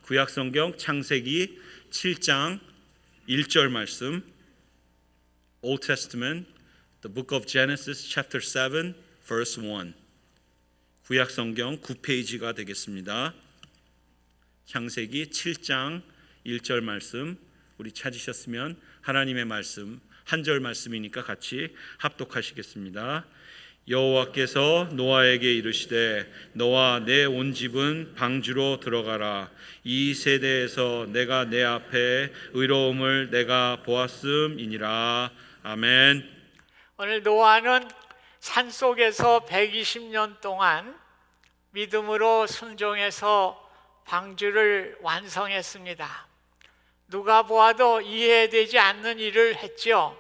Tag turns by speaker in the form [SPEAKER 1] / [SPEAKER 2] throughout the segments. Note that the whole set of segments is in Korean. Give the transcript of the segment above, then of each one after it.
[SPEAKER 1] 구약성경 창세기 7장 1절 말씀, Old Testament, the book of Genesis chapter 7 verse 1. 구약성경 9페이지가 되겠습니다. 창세기 7장 1절 말씀, 우리 찾으셨으면 하나님의 말씀 한 절 말씀이니까 같이 합독하시겠습니다. 여호와께서 노아에게 이르시되 너와 내 온 집은 방주로 들어가라. 이 세대에서 내가 내 앞에 의로움을 내가 보았음이니라. 아멘.
[SPEAKER 2] 오늘 노아는 산속에서 120년 동안 믿음으로 순종해서 방주를 완성했습니다. 누가 보아도 이해되지 않는 일을 했죠.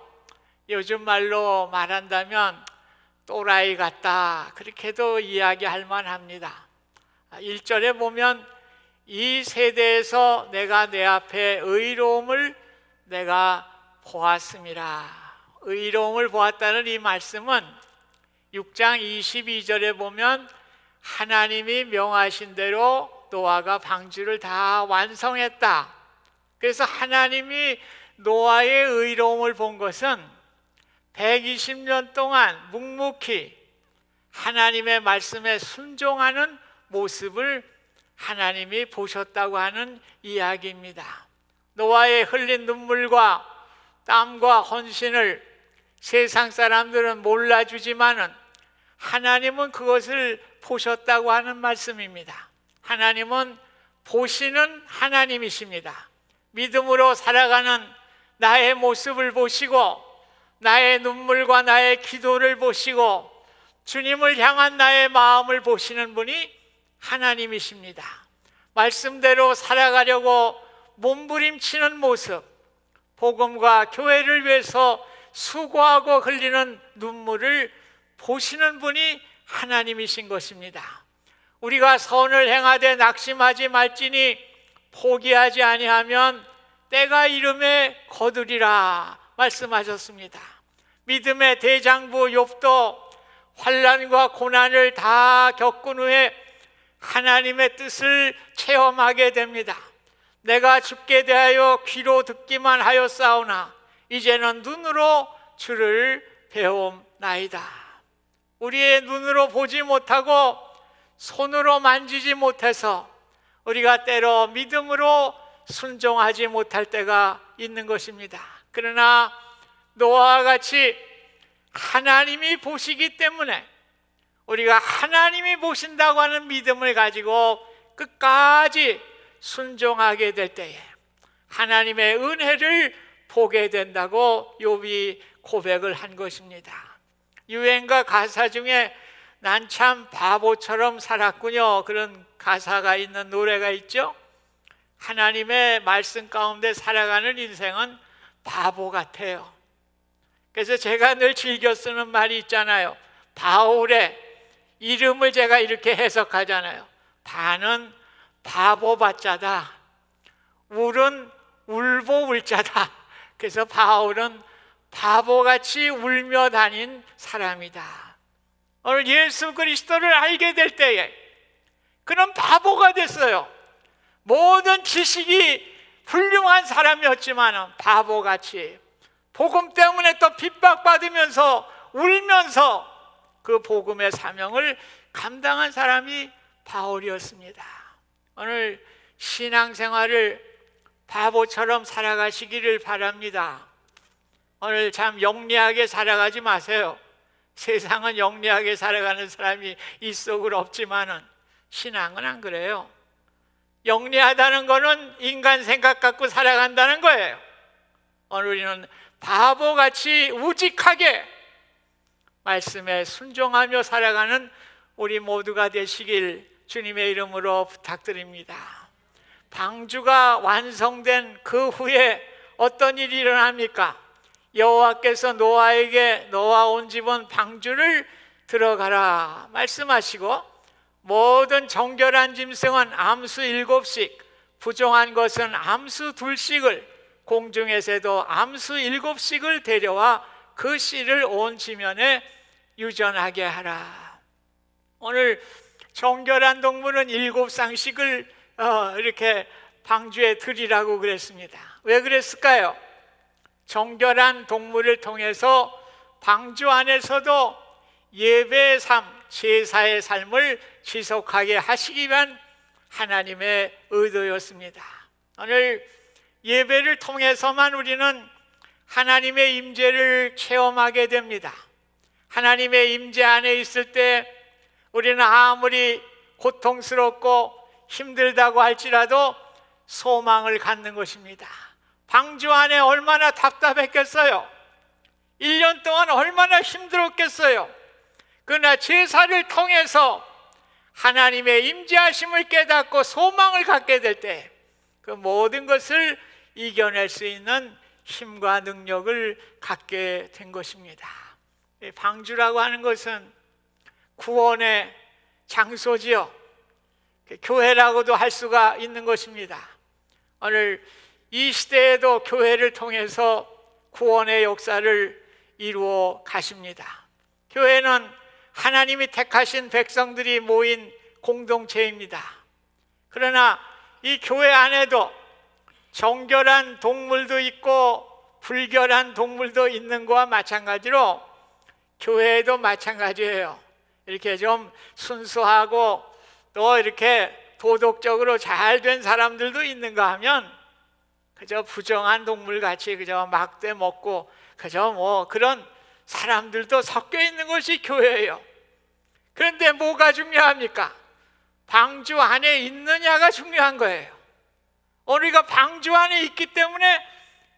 [SPEAKER 2] 요즘 말로 말한다면 또라이 같다, 그렇게도 이야기할 만합니다. 1절에 보면 이 세대에서 내가 내 앞에 의로움을 내가 보았음이라. 의로움을 보았다는 이 말씀은 6장 22절에 보면 하나님이 명하신 대로 노아가 방주를 다 완성했다. 그래서 하나님이 노아의 의로움을 본 것은 120년 동안 묵묵히 하나님의 말씀에 순종하는 모습을 하나님이 보셨다고 하는 이야기입니다. 노아의 흘린 눈물과 땀과 헌신을 세상 사람들은 몰라주지만은 하나님은 그것을 보셨다고 하는 말씀입니다. 하나님은 보시는 하나님이십니다. 믿음으로 살아가는 나의 모습을 보시고 나의 눈물과 나의 기도를 보시고 주님을 향한 나의 마음을 보시는 분이 하나님이십니다. 말씀대로 살아가려고 몸부림치는 모습, 복음과 교회를 위해서 수고하고 흘리는 눈물을 보시는 분이 하나님이신 것입니다. 우리가 선을 행하되 낙심하지 말지니 포기하지 아니하면 때가 이름에 거두리라 말씀하셨습니다. 믿음의 대장부 욥도 환난과 고난을 다 겪은 후에 하나님의 뜻을 체험하게 됩니다. 내가 주께 대하여 귀로 듣기만 하였사오나 이제는 눈으로 주를 배움나이다. 우리의 눈으로 보지 못하고 손으로 만지지 못해서 우리가 때로 믿음으로 순종하지 못할 때가 있는 것입니다. 그러나 노아와 같이 하나님이 보시기 때문에 우리가 하나님이 보신다고 하는 믿음을 가지고 끝까지 순종하게 될 때에 하나님의 은혜를 보게 된다고 욥이 고백을 한 것입니다. 유행가 가사 중에 난 참 바보처럼 살았군요, 그런 가사가 있는 노래가 있죠. 하나님의 말씀 가운데 살아가는 인생은 바보 같아요. 그래서 제가 늘 즐겨 쓰는 말이 있잖아요. 바울의 이름을 제가 이렇게 해석하잖아요. 바는 바보바자다, 울은 울보울자다. 그래서 바울은 바보같이 울며 다닌 사람이다. 오늘 예수 그리스도를 알게 될 때에 그는 바보가 됐어요. 모든 지식이 훌륭한 사람이었지만 바보같이 복음 때문에 또 핍박받으면서 울면서 그 복음의 사명을 감당한 사람이 바울이었습니다. 오늘 신앙생활을 바보처럼 살아가시기를 바랍니다. 오늘 참 영리하게 살아가지 마세요. 세상은 영리하게 살아가는 사람이 있어 없지만은 신앙은 안 그래요. 영리하다는 것은 인간 생각 갖고 살아간다는 거예요. 오늘 우리는 바보같이 우직하게 말씀에 순종하며 살아가는 우리 모두가 되시길 주님의 이름으로 부탁드립니다. 방주가 완성된 그 후에 어떤 일이 일어납니까? 여호와께서 노아에게 너와 온 집은 방주를 들어가라 말씀하시고 모든 정결한 짐승은 암수 7씩, 부정한 것은 암수 2씩을, 공중에서도 암수 7씩을 데려와 그 씨를 온 지면에 유전하게 하라. 오늘 정결한 동물은 7쌍씩을 이렇게 방주에 드리라고 그랬습니다. 왜 그랬을까요? 정결한 동물을 통해서 방주 안에서도 예배의 삶, 제사의 삶을 지속하게 하시기 위한 하나님의 의도였습니다. 오늘 예배를 통해서만 우리는 하나님의 임재를 체험하게 됩니다. 하나님의 임재 안에 있을 때 우리는 아무리 고통스럽고 힘들다고 할지라도 소망을 갖는 것입니다. 방주 안에 얼마나 답답했겠어요? 1년 동안 얼마나 힘들었겠어요? 그러나 제사를 통해서 하나님의 임재하심을 깨닫고 소망을 갖게 될 때 그 모든 것을 이겨낼 수 있는 힘과 능력을 갖게 된 것입니다. 방주라고 하는 것은 구원의 장소지요, 교회라고도 할 수가 있는 것입니다. 오늘 이 시대에도 교회를 통해서 구원의 역사를 이루어 가십니다. 교회는 하나님이 택하신 백성들이 모인 공동체입니다. 그러나 이 교회 안에도 정결한 동물도 있고 불결한 동물도 있는 것과 마찬가지로 교회에도 마찬가지예요. 이렇게 좀 순수하고 또 이렇게 도덕적으로 잘 된 사람들도 있는가 하면 그저 부정한 동물같이 그저 막대 먹고 그저 뭐 그런 사람들도 섞여 있는 것이 교회예요. 그런데 뭐가 중요합니까? 방주 안에 있느냐가 중요한 거예요. 우리가 방주 안에 있기 때문에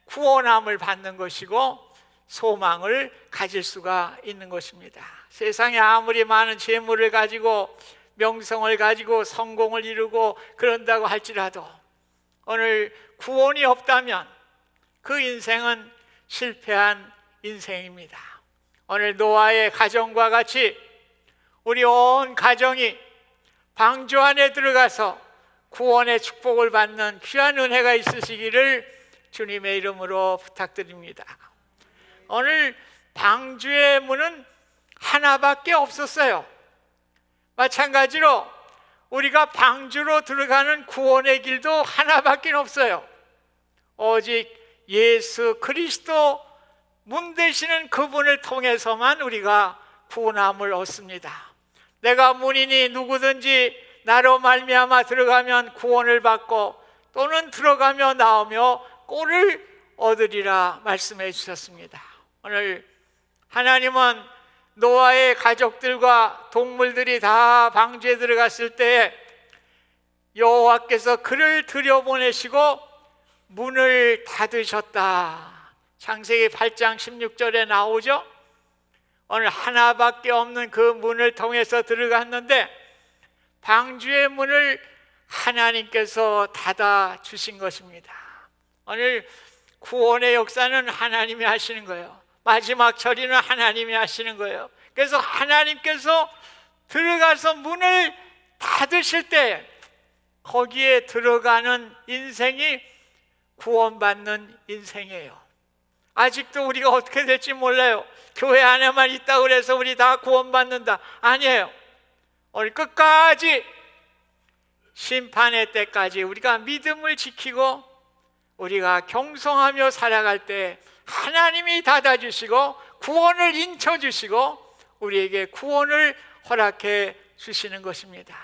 [SPEAKER 2] 구원함을 받는 것이고 소망을 가질 수가 있는 것입니다. 세상에 아무리 많은 재물을 가지고 명성을 가지고 성공을 이루고 그런다고 할지라도 오늘 구원이 없다면 그 인생은 실패한 인생입니다. 오늘 노아의 가정과 같이 우리 온 가정이 방주 안에 들어가서 구원의 축복을 받는 귀한 은혜가 있으시기를 주님의 이름으로 부탁드립니다. 오늘 방주의 문은 하나밖에 없었어요. 마찬가지로 우리가 방주로 들어가는 구원의 길도 하나밖에 없어요. 오직 예수 그리스도 문 되시는 그분을 통해서만 우리가 구원함을 얻습니다. 내가 문이니 누구든지 나로 말미암아 들어가면 구원을 받고 또는 들어가며 나오며 꼴을 얻으리라 말씀해 주셨습니다. 오늘 하나님은 노아의 가족들과 동물들이 다 방주에 들어갔을 때 여호와께서 그를 들여보내시고 문을 닫으셨다. 창세기 8장 16절에 나오죠. 오늘 하나밖에 없는 그 문을 통해서 들어갔는데 방주의 문을 하나님께서 닫아 주신 것입니다. 오늘 구원의 역사는 하나님이 하시는 거예요. 마지막 처리는 하나님이 하시는 거예요. 그래서 하나님께서 들어가서 문을 닫으실 때 거기에 들어가는 인생이 구원받는 인생이에요. 아직도 우리가 어떻게 될지 몰라요. 교회 안에만 있다고 해서 우리 다 구원받는다. 아니에요. 오늘 끝까지 심판의 때까지 우리가 믿음을 지키고 우리가 경성하며 살아갈 때 하나님이 닫아주시고 구원을 인쳐주시고 우리에게 구원을 허락해 주시는 것입니다.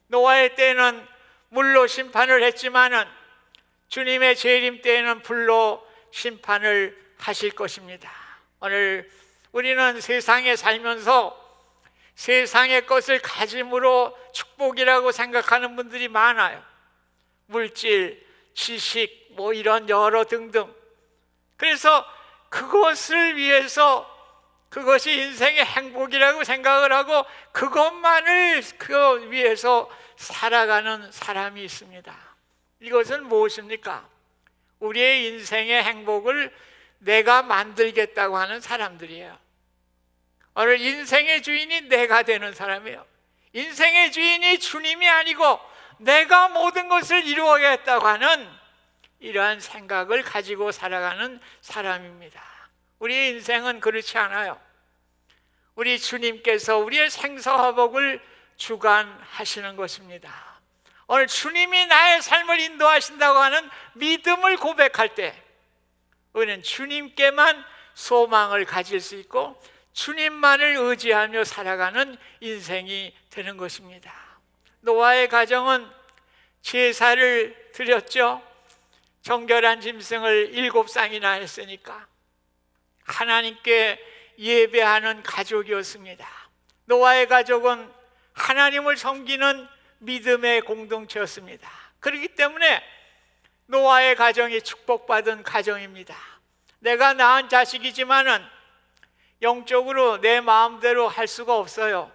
[SPEAKER 2] 노아의 때는 물로 심판을 했지만은 주님의 재림 때에는 불로 심판을 하실 것입니다. 오늘 우리는 세상에 살면서 세상의 것을 가짐으로 축복이라고 생각하는 분들이 많아요. 물질, 지식, 뭐 이런 여러 등등. 그래서 그것을 위해서 그것이 인생의 행복이라고 생각을 하고 그것만을 그 위해서 살아가는 사람이 있습니다. 이것은 무엇입니까? 우리의 인생의 행복을 내가 만들겠다고 하는 사람들이에요. 오늘 인생의 주인이 내가 되는 사람이에요. 인생의 주인이 주님이 아니고 내가 모든 것을 이루어야겠다고 하는 이러한 생각을 가지고 살아가는 사람입니다. 우리의 인생은 그렇지 않아요. 우리 주님께서 우리의 생사화복을 주관하시는 것입니다. 오늘 주님이 나의 삶을 인도하신다고 하는 믿음을 고백할 때 우리는 주님께만 소망을 가질 수 있고 주님만을 의지하며 살아가는 인생이 되는 것입니다. 노아의 가정은 제사를 드렸죠. 정결한 짐승을 7쌍이나 했으니까 하나님께 예배하는 가족이었습니다. 노아의 가족은 하나님을 섬기는 믿음의 공동체였습니다. 그렇기 때문에 노아의 가정이 축복받은 가정입니다. 내가 낳은 자식이지만은 영적으로 내 마음대로 할 수가 없어요.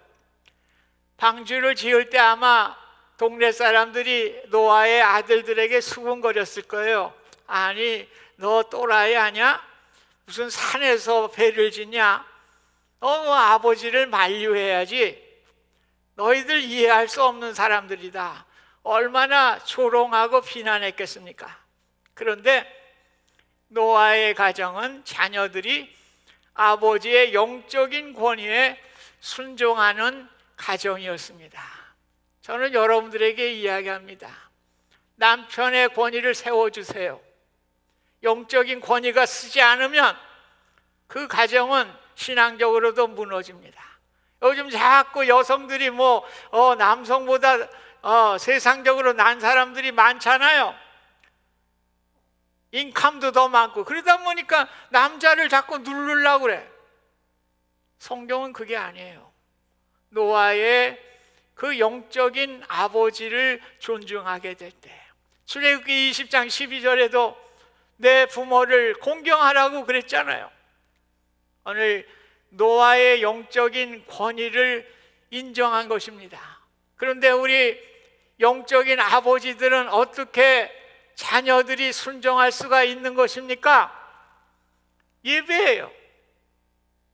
[SPEAKER 2] 방주를 지을 때 아마 동네 사람들이 노아의 아들들에게 수군거렸을 거예요. 아니, 너 또라이 아냐? 무슨 산에서 배를 짓냐? 아버지를 만류해야지. 너희들 이해할 수 없는 사람들이다. 얼마나 조롱하고 비난했겠습니까? 그런데 노아의 가정은 자녀들이 아버지의 영적인 권위에 순종하는 가정이었습니다. 저는 여러분들에게 이야기합니다. 남편의 권위를 세워주세요. 영적인 권위가 쓰지 않으면 그 가정은 신앙적으로도 무너집니다. 요즘 자꾸 여성들이 남성보다 세상적으로 난 사람들이 많잖아요. 인컴도 더 많고 그러다 보니까 남자를 자꾸 누르려고 그래. 성경은 그게 아니에요. 노아의 그 영적인 아버지를 존중하게 될 때, 출애굽기 20장 12절에도 내 부모를 공경하라고 그랬잖아요. 오늘 노아의 영적인 권위를 인정한 것입니다. 그런데 우리 영적인 아버지들은 어떻게 자녀들이 순종할 수가 있는 것입니까? 예배예요.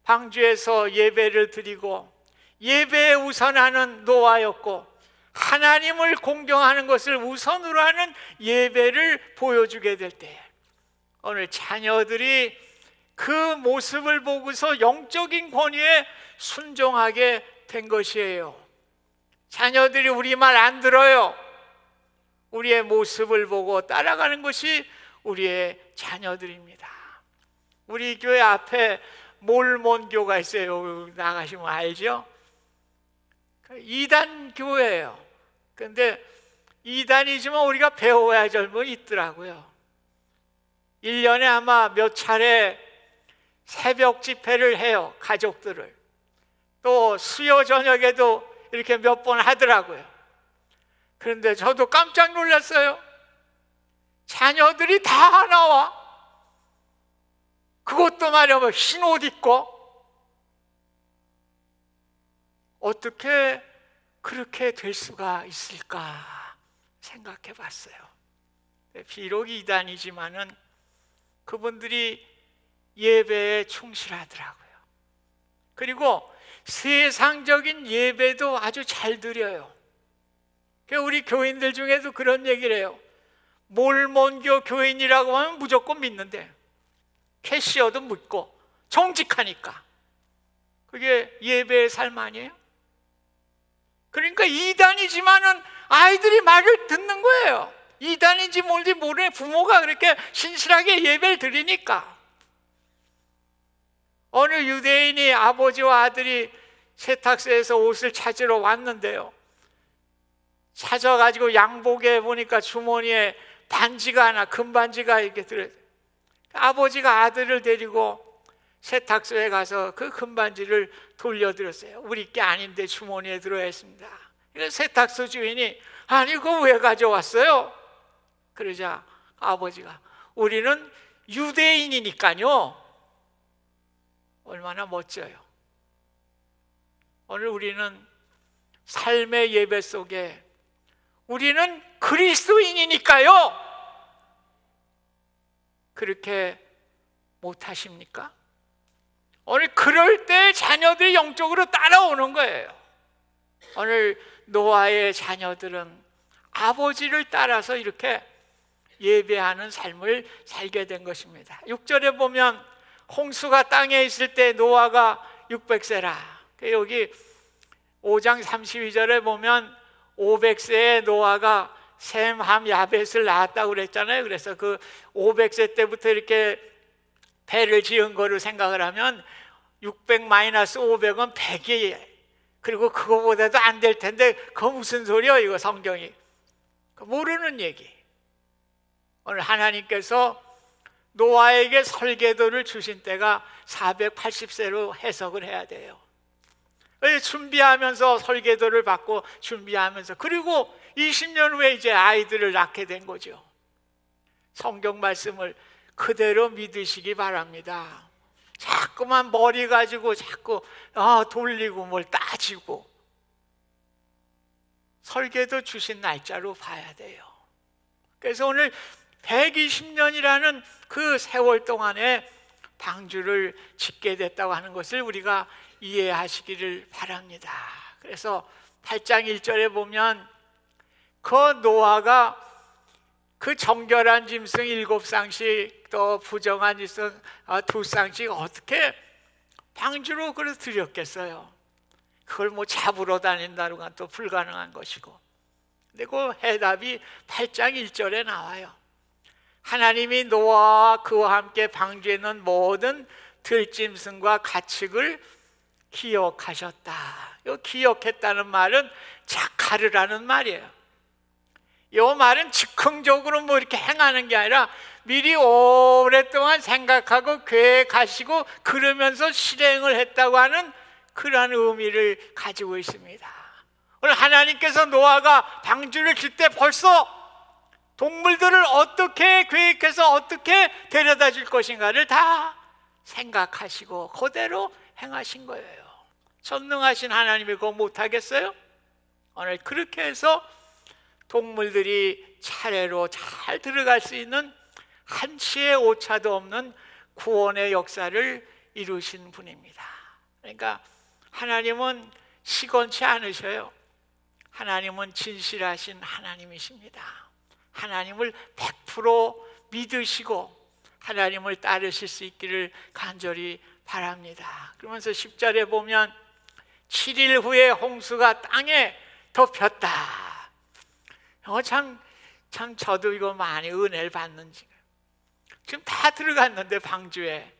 [SPEAKER 2] 방주에서 예배를 드리고 예배에 우선하는 노아였고 하나님을 공경하는 것을 우선으로 하는 예배를 보여주게 될 때 오늘 자녀들이 그 모습을 보고서 영적인 권위에 순종하게 된 것이에요. 자녀들이 우리 말 안 들어요. 우리의 모습을 보고 따라가는 것이 우리의 자녀들입니다. 우리 교회 앞에 몰몬교가 있어요. 나가시면 알죠? 2단 교회예요. 그런데 2단이지만 우리가 배워야 할 있더라고요. 1년에 아마 몇 차례 새벽 집회를 해요. 가족들을. 또 수요 저녁에도 이렇게 몇 번 하더라고요. 그런데 저도 깜짝 놀랐어요. 자녀들이 다 나와. 그것도 말이야 흰 옷 입고. 어떻게 그렇게 될 수가 있을까 생각해 봤어요. 비록 이단이지만은 그분들이 예배에 충실하더라고요. 그리고 세상적인 예배도 아주 잘 드려요. 우리 교인들 중에도 그런 얘기를 해요. 몰몬교 교인이라고 하면 무조건 믿는데 캐시어도 믿고 정직하니까. 그게 예배의 삶 아니에요? 그러니까 이단이지만은 아이들이 말을 듣는 거예요. 이단인지 뭔지 모르는 부모가 그렇게 신실하게 예배를 드리니까. 어느 유대인이 아버지와 아들이 세탁소에서 옷을 찾으러 왔는데요. 찾아가지고 양복에 보니까 주머니에 반지가 하나, 금반지가 이렇게 들어있어요. 아버지가 아들을 데리고 세탁소에 가서 그 금반지를 돌려드렸어요. 우리 게 아닌데 주머니에 들어있습니다. 그래서 세탁소 주인이 아니 그거 왜 가져왔어요? 그러자 아버지가 우리는 유대인이니까요. 얼마나 멋져요. 오늘 우리는 삶의 예배 속에 우리는 그리스도인이니까요. 그렇게 못하십니까? 오늘 그럴 때 자녀들이 영적으로 따라오는 거예요. 오늘 노아의 자녀들은 아버지를 따라서 이렇게 예배하는 삶을 살게 된 것입니다. 6절에 보면 홍수가 땅에 있을 때 노아가 600세라. 여기 5장 32절에 보면 500세에 노아가 셈, 함, 야벳을 낳았다고 그랬잖아요. 그래서 그 500세 때부터 이렇게 배를 지은 거를 생각을 하면 600 마이너스 500은 100이에요. 그리고 그거보다도 안 될 텐데 그거 무슨 소리야 이거 성경이. 모르는 얘기. 오늘 하나님께서 노아에게 설계도를 주신 때가 480세로 해석을 해야 돼요. 준비하면서 설계도를 받고 준비하면서, 그리고 20년 후에 이제 아이들을 낳게 된 거죠. 성경 말씀을 그대로 믿으시기 바랍니다. 자꾸만 머리 가지고 자꾸 돌리고 뭘 따지고, 설계도 주신 날짜로 봐야 돼요. 그래서 오늘 120년이라는 그 세월 동안에 방주를 짓게 됐다고 하는 것을 우리가 이해하시기를 바랍니다. 그래서 8장 1절에 보면 그 노아가 그 정결한 짐승 7쌍씩 또 부정한 짐승 2쌍씩 어떻게 방주로 그래서 드렸겠어요? 그걸 뭐 잡으러 다닌다는 건 또 불가능한 것이고. 근데 그 해답이 8장 1절에 나와요. 하나님이 노아와 그와 함께 방주에 있는 모든 들짐승과 가축을 기억하셨다. 이 기억했다는 말은 자카르라는 말이에요. 이 말은 즉흥적으로 뭐 이렇게 행하는 게 아니라 미리 오랫동안 생각하고 계획하시고 그러면서 실행을 했다고 하는 그러한 의미를 가지고 있습니다. 오늘 하나님께서 노아가 방주를 짓 때 벌써 동물들을 어떻게 계획해서 어떻게 데려다 줄 것인가를 다 생각하시고 그대로 행하신 거예요. 전능하신 하나님이 그거 못하겠어요? 오늘 그렇게 해서 동물들이 차례로 잘 들어갈 수 있는 한치의 오차도 없는 구원의 역사를 이루신 분입니다. 그러니까 하나님은 시건치 않으셔요. 하나님은 진실하신 하나님이십니다. 하나님을 100% 믿으시고 하나님을 따르실 수 있기를 간절히 바랍니다. 그러면서 10절에 보면 7일 후에 홍수가 땅에 덮였다. 참 저도 이거 많이 은혜를 받는지. 지금 다 들어갔는데 방주에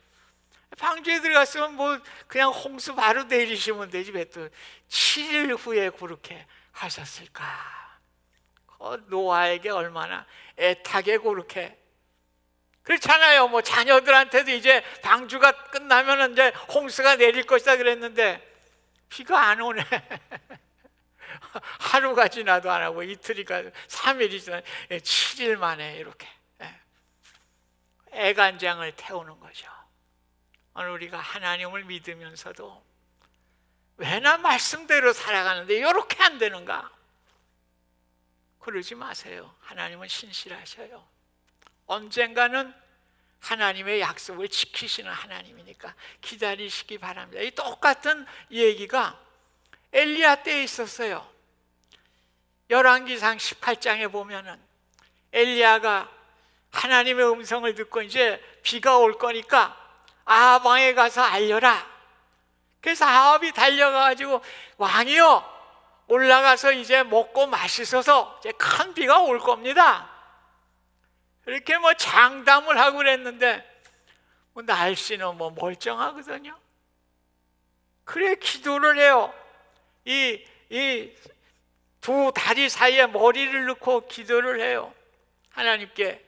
[SPEAKER 2] 들어갔으면 뭐 그냥 홍수 바로 내리시면 되지 왜 또 7일 후에 그렇게 하셨을까? 노아에게 얼마나 애타게 그렇게. 그렇잖아요. 뭐 자녀들한테도 이제 방주가 끝나면 이제 홍수가 내릴 것이다 그랬는데 비가 안 오네. 하루가 지나도 안 하고 이틀이 가도 3일이 지나 7일 만에 이렇게 애간장을 태우는 거죠. 오늘 우리가 하나님을 믿으면서도 왜 나 말씀대로 살아가는데 이렇게 안 되는가? 그러지 마세요. 하나님은 신실하셔요. 언젠가는 하나님의 약속을 지키시는 하나님이니까 기다리시기 바랍니다. 이 똑같은 얘기가 엘리야 때에 있었어요. 열왕기상 18장에 보면은 엘리야가 하나님의 음성을 듣고 이제 비가 올 거니까 아합 왕에 가서 알려라. 그래서 아합이 달려가가지고 왕이요, 올라가서 이제 먹고 마시소서, 이제 큰 비가 올 겁니다. 이렇게 뭐 장담을 하고 그랬는데 뭐 날씨는 뭐 멀쩡하거든요. 그래 기도를 해요. 이 두 다리 사이에 머리를 넣고 기도를 해요. 하나님께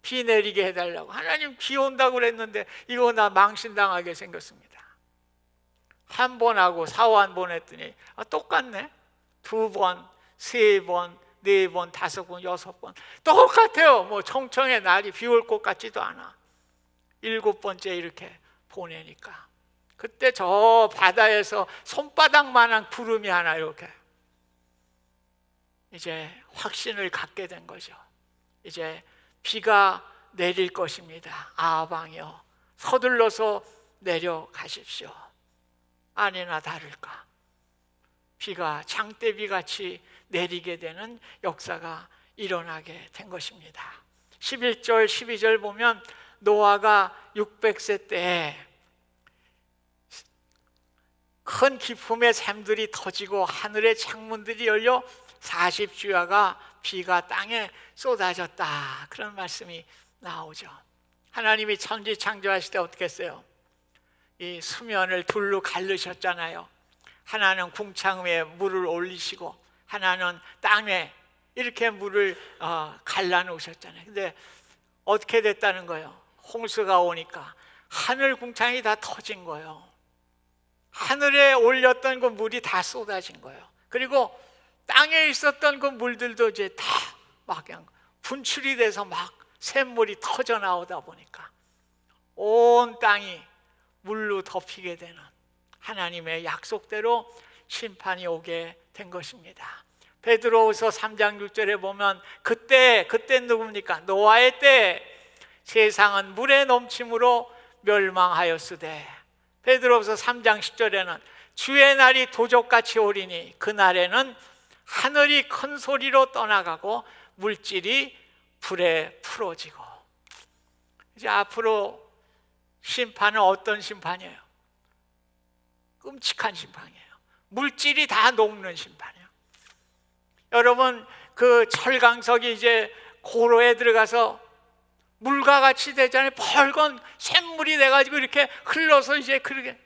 [SPEAKER 2] 비 내리게 해달라고. 하나님 비 온다고 그랬는데 이거 나 망신당하게 생겼습니다. 한 번 하고 사후 번 했더니 똑같네. 2번, 3번, 4번, 5번, 6번 똑같아요. 뭐 청청의 날이 비 올 것 같지도 않아. 7번째 이렇게 보내니까 그때 저 바다에서 손바닥만한 구름이 하나 이렇게 이제 확신을 갖게 된 거죠. 이제 비가 내릴 것입니다. 아합 왕이여 서둘러서 내려가십시오. 아니나 다를까 비가 장대비 같이 내리게 되는 역사가 일어나게 된 것입니다. 11절 12절 보면 노아가 600세 때에 큰 기품의 샘들이 터지고 하늘의 창문들이 열려 40주야가 비가 땅에 쏟아졌다, 그런 말씀이 나오죠. 하나님이 천지 창조하실 때 어떻게 했어요? 이 수면을 둘로 가르셨잖아요. 하나는 궁창 위에 물을 올리시고 하나는 땅에 이렇게 물을 갈라 놓으셨잖아요. 근데 어떻게 됐다는 거예요? 홍수가 오니까 하늘 궁창이 다 터진 거예요. 하늘에 올렸던 그 물이 다 쏟아진 거예요. 그리고 땅에 있었던 그 물들도 이제 다 막 그냥 분출이 돼서 막 샘물이 터져 나오다 보니까 온 땅이 물로 덮이게 되는 하나님의 약속대로 심판이 오게 된 것입니다. 베드로후서 3장 6절에 보면 그때 누굽니까? 노아의 때 세상은 물의 넘침으로 멸망하였으되, 베드로후서 3장 10절에는 주의 날이 도적같이 오리니 그날에는 하늘이 큰 소리로 떠나가고 물질이 불에 풀어지고. 이제 앞으로 심판은 어떤 심판이에요? 끔찍한 심판이에요. 물질이 다 녹는 심판이에요. 여러분, 그 철강석이 이제 고로에 들어가서 물과 같이 되잖아요. 벌건 샘물이 돼가지고 이렇게 흘러서 이제 그렇게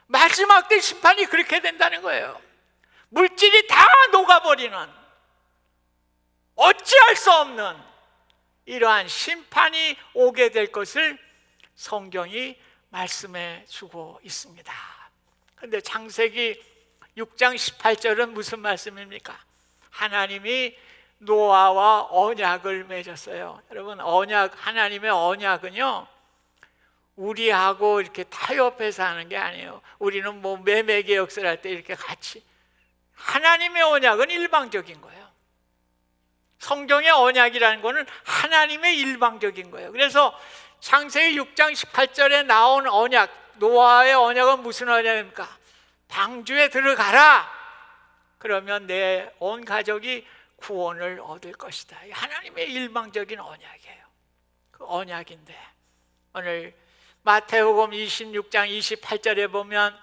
[SPEAKER 2] 마지막 때 심판이 그렇게 된다는 거예요. 물질이 다 녹아버리는, 어찌할 수 없는 이러한 심판이 오게 될 것을 성경이 말씀해 주고 있습니다. 그런데 창세기 6장 18절은 무슨 말씀입니까? 하나님이 노아와 언약을 맺었어요. 여러분, 하나님의 언약은요, 우리하고 이렇게 타협해서 하는 게 아니에요. 우리는 뭐 매매계약서를 할 때 이렇게 같이, 하나님의 언약은 일방적인 거예요. 성경의 언약이라는 것은 하나님의 일방적인 거예요. 그래서 창세기 6장 18절에 나온 언약, 노아의 언약은 무슨 언약입니까? 방주에 들어가라, 그러면 내 온 가족이 구원을 얻을 것이다. 하나님의 일방적인 언약이에요. 그 언약인데 오늘 마태복음 26장 28절에 보면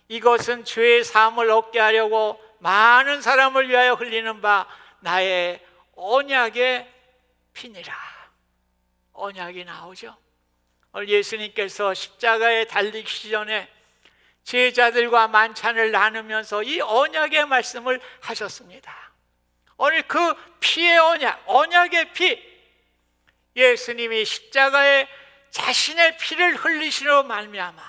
[SPEAKER 2] 이것은 죄의 사함을 얻게 하려고 많은 사람을 위하여 흘리는 바 나의 언약의 피니라. 언약이 나오죠. 오늘 예수님께서 십자가에 달리기 전에 제자들과 만찬을 나누면서 이 언약의 말씀을 하셨습니다. 오늘 그 피의 언약, 언약의 피, 예수님이 십자가에 자신의 피를 흘리시로 말미암아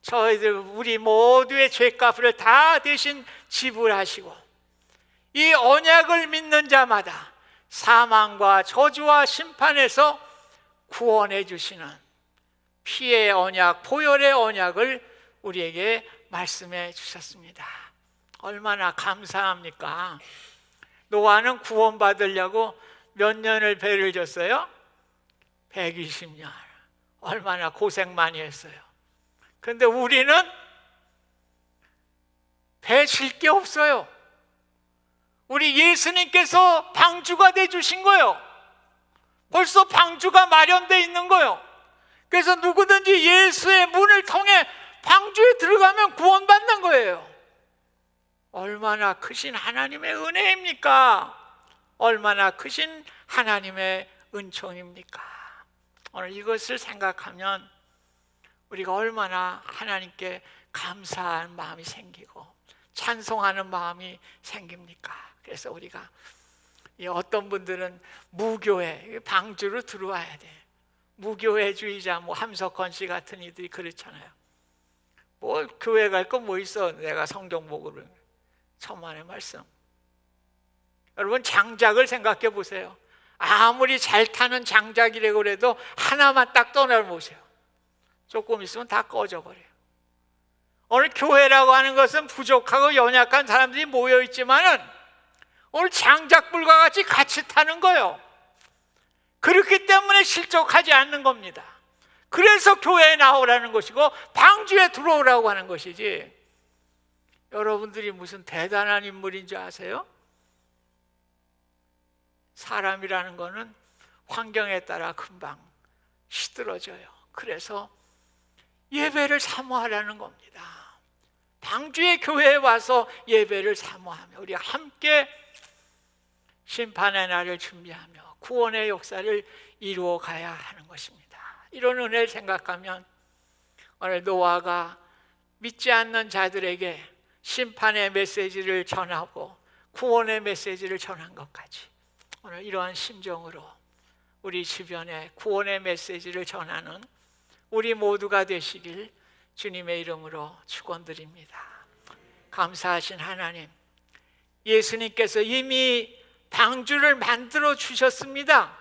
[SPEAKER 2] 저희들 우리 모두의 죄값을 다 대신 지불하시고 이 언약을 믿는 자마다 사망과 저주와 심판에서 구원해 주시는 피의 언약, 보혈의 언약을 우리에게 말씀해 주셨습니다. 얼마나 감사합니까? 노아는 구원받으려고 몇 년을 배를 졌어요? 120년. 얼마나 고생 많이 했어요. 그런데 우리는 배 질 게 없어요. 우리 예수님께서 방주가 되주신 거예요. 벌써 방주가 마련되어 있는 거예요. 그래서 누구든지 예수의 문을 통해 방주에 들어가면 구원받는 거예요. 얼마나 크신 하나님의 은혜입니까? 얼마나 크신 하나님의 은총입니까? 오늘 이것을 생각하면 우리가 얼마나 하나님께 감사한 마음이 생기고 찬송하는 마음이 생깁니까? 그래서 우리가 어떤 분들은 무교회, 방주로 들어와야 돼. 무교회주의자, 함석헌 씨 같은 이들이 그렇잖아요. 뭐 교회 갈 거 뭐 있어? 내가 성경 보고 천만의 말씀. 여러분, 장작을 생각해 보세요. 아무리 잘 타는 장작이라고 그래도 하나만 딱 떠내보세요. 조금 있으면 다 꺼져버려요. 오늘 교회라고 하는 것은 부족하고 연약한 사람들이 모여 있지만은 오늘 장작불과 같이 타는 거예요. 그렇기 때문에 실족하지 않는 겁니다. 그래서 교회에 나오라는 것이고 방주에 들어오라고 하는 것이지, 여러분들이 무슨 대단한 인물인 줄 아세요? 사람이라는 거는 환경에 따라 금방 시들어져요. 그래서 예배를 사모하라는 겁니다. 방주의 교회에 와서 예배를 사모하며 우리 함께 심판의 날을 준비하며 구원의 역사를 이루어 가야 하는 것입니다. 이런 은혜를 생각하면 오늘 노아가 믿지 않는 자들에게 심판의 메시지를 전하고 구원의 메시지를 전한 것까지 오늘 이러한 심정으로 우리 주변에 구원의 메시지를 전하는 우리 모두가 되시길 주님의 이름으로 축원드립니다. 감사하신 하나님, 예수님께서 이미 방주를 만들어 주셨습니다.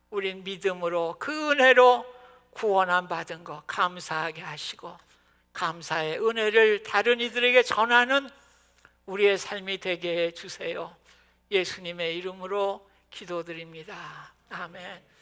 [SPEAKER 2] 우린 믿음으로 그 은혜로 구원함 받은 것 감사하게 하시고 감사의 은혜를 다른 이들에게 전하는 우리의 삶이 되게 해 주세요. 예수님의 이름으로 기도드립니다. 아멘.